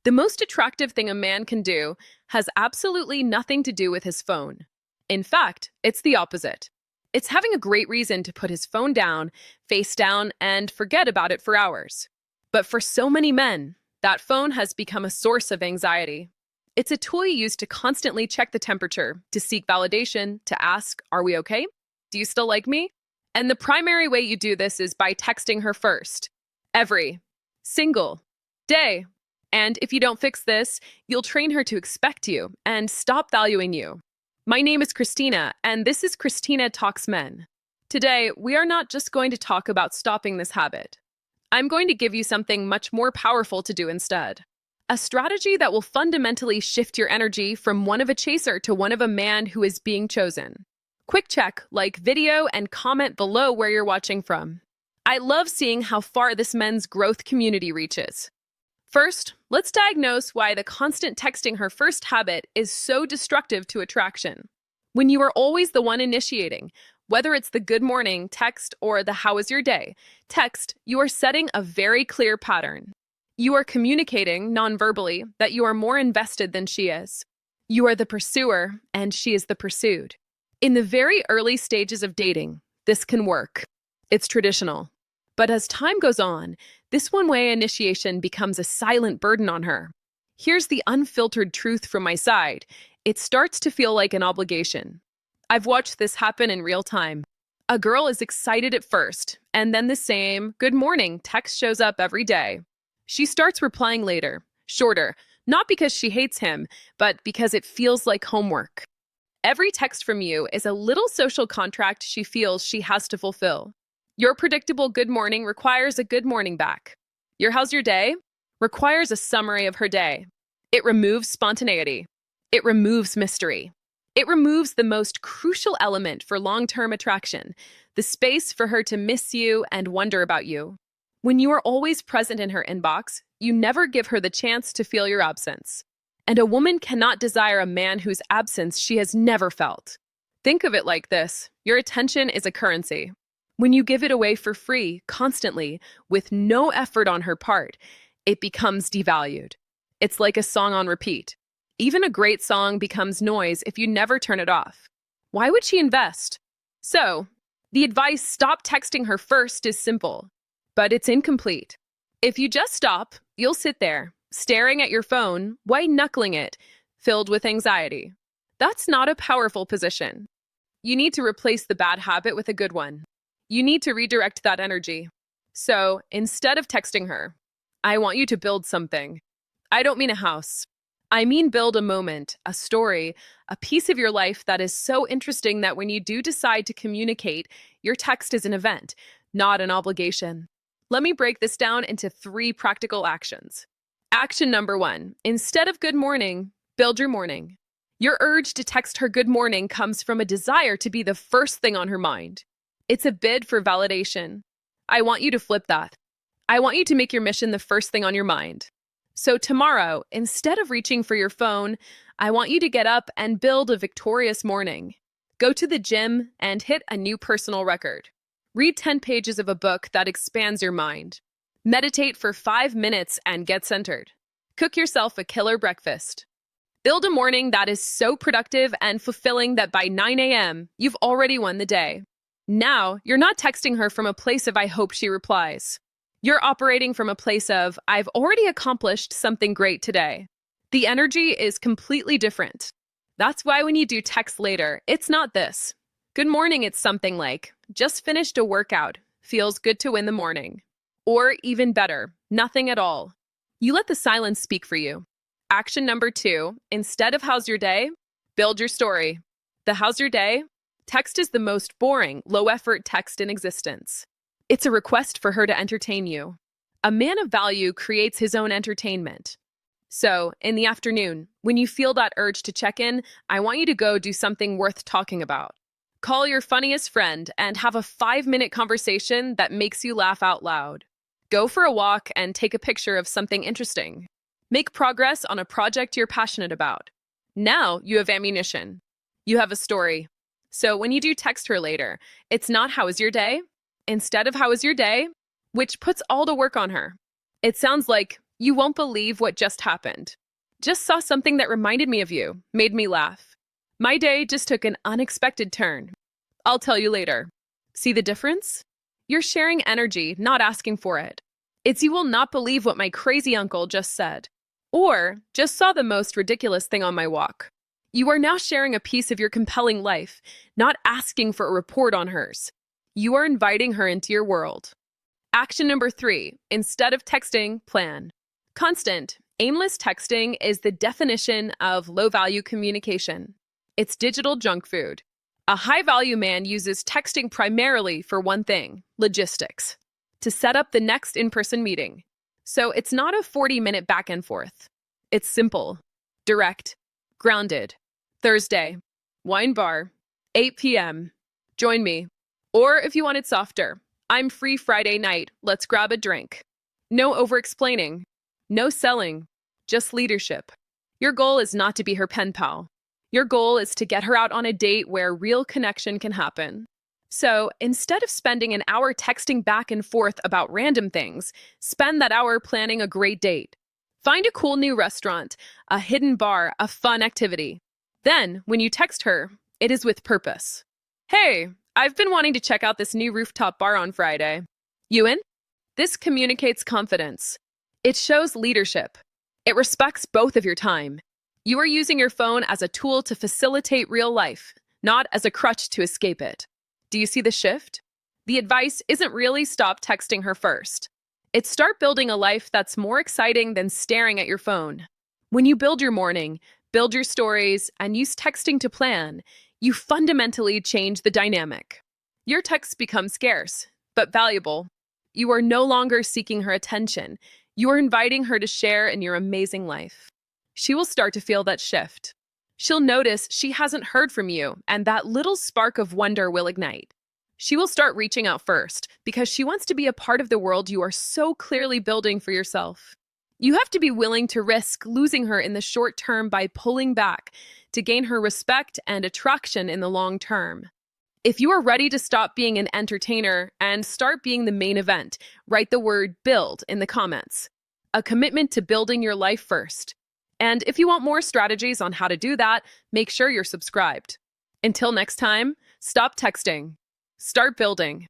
The most attractive thing a man can do has absolutely nothing to do with his phone. In fact, it's the opposite. It's having a great reason to put his phone down, face down, and forget about it for hours. But for so many men, that phone has become a source of anxiety. It's a tool you use to constantly check the temperature, to seek validation, to ask, "Are we okay? Do you still like me?" And the primary way you do this is by texting her first. Every single day. And if you don't fix this, you'll train her to expect you and stop valuing you. My name is Christina, and this is Christina Talks Men. Today, we are not just going to talk about stopping this habit. I'm going to give you something much more powerful to do instead. A strategy that will fundamentally shift your energy from one of a chaser to one of a man who is being chosen. Quick check, like video, and comment below where you're watching from. I love seeing how far this men's growth community reaches. First, let's diagnose why the constant texting her first habit is so destructive to attraction. When you are always the one initiating, whether it's the good morning text or the how was your day text, you are setting a very clear pattern. You are communicating non-verbally that you are more invested than she is. You are the pursuer and she is the pursued. In the very early stages of dating, this can work. It's traditional. But as time goes on, this one-way initiation becomes a silent burden on her. Here's the unfiltered truth from my side. It starts to feel like an obligation. I've watched this happen in real time. A girl is excited at first, and then the same "good morning" text shows up every day. She starts replying later, shorter, not because she hates him, but because it feels like homework. Every text from you is a little social contract she feels she has to fulfill. Your predictable good morning requires a good morning back. Your how's your day requires a summary of her day. It removes spontaneity. It removes mystery. It removes the most crucial element for long-term attraction, the space for her to miss you and wonder about you. When you are always present in her inbox, you never give her the chance to feel your absence. And a woman cannot desire a man whose absence she has never felt. Think of it like this: your attention is a currency. When you give it away for free, constantly, with no effort on her part, it becomes devalued. It's like a song on repeat. Even a great song becomes noise if you never turn it off. Why would she invest? So, the advice "stop texting her first" is simple, but it's incomplete. If you just stop, you'll sit there, staring at your phone, white-knuckling it, filled with anxiety. That's not a powerful position. You need to replace the bad habit with a good one. You need to redirect that energy. So, instead of texting her, I want you to build something. I don't mean a house. I mean build a moment, a story, a piece of your life that is so interesting that when you do decide to communicate, your text is an event, not an obligation. Let me break this down into 3 practical actions. Action number 1, instead of good morning, build your morning. Your urge to text her good morning comes from a desire to be the first thing on her mind. It's a bid for validation. I want you to flip that. I want you to make your mission the first thing on your mind. So tomorrow, instead of reaching for your phone, I want you to get up and build a victorious morning. Go to the gym and hit a new personal record. Read 10 pages of a book that expands your mind. Meditate for 5 minutes and get centered. Cook yourself a killer breakfast. Build a morning that is so productive and fulfilling that by 9 a.m., you've already won the day. Now, you're not texting her from a place of "I hope she replies." You're operating from a place of "I've already accomplished something great today." The energy is completely different. That's why when you do text later, it's not this. Good morning, it's something like, "Just finished a workout. Feels good to win the morning." Or even better, nothing at all. You let the silence speak for you. Action number 2, instead of "how's your day?" build your story. The "how's your day?" text is the most boring, low-effort text in existence. It's a request for her to entertain you. A man of value creates his own entertainment. So, in the afternoon, when you feel that urge to check in, I want you to go do something worth talking about. Call your funniest friend and have a 5-minute conversation that makes you laugh out loud. Go for a walk and take a picture of something interesting. Make progress on a project you're passionate about. Now you have ammunition. You have a story. So when you do text her later, it's not "how was your day?" Instead of "how was your day?" which puts all the work on her. It sounds like, You won't believe what just happened. Just saw something that reminded me of you, made me laugh. My day just took an unexpected turn. I'll tell you later. See the difference? You're sharing energy, not asking for it. It's you will not believe what my crazy uncle just said. Or just saw the most ridiculous thing on my walk. You are now sharing a piece of your compelling life, not asking for a report on hers. You are inviting her into your world. Action number 3, instead of texting, plan. Constant, aimless texting is the definition of low-value communication. It's digital junk food. A high-value man uses texting primarily for one thing, logistics, to set up the next in-person meeting. So it's not a 40-minute back and forth. It's simple, direct, grounded. Thursday, wine bar, 8 p.m. Join me. Or if you want it softer, I'm free Friday night, let's grab a drink. No over-explaining, no selling, just leadership. Your goal is not to be her pen pal. Your goal is to get her out on a date where real connection can happen. So instead of spending an hour texting back and forth about random things, spend that hour planning a great date. Find a cool new restaurant, a hidden bar, a fun activity. Then, when you text her, it is with purpose. Hey, I've been wanting to check out this new rooftop bar on Friday. You in? This communicates confidence. It shows leadership. It respects both of your time. You are using your phone as a tool to facilitate real life, not as a crutch to escape it. Do you see the shift? The advice isn't really stop texting her first. It's start building a life that's more exciting than staring at your phone. When you build your morning, build your stories, and use texting to plan, you fundamentally change the dynamic. Your texts become scarce, but valuable. You are no longer seeking her attention. You are inviting her to share in your amazing life. She will start to feel that shift. She'll notice she hasn't heard from you, and that little spark of wonder will ignite. She will start reaching out first because she wants to be a part of the world you are so clearly building for yourself. You have to be willing to risk losing her in the short term by pulling back to gain her respect and attraction in the long term. If you are ready to stop being an entertainer and start being the main event, write the word build in the comments. A commitment to building your life first. And if you want more strategies on how to do that, make sure you're subscribed. Until next time, stop texting. Start building.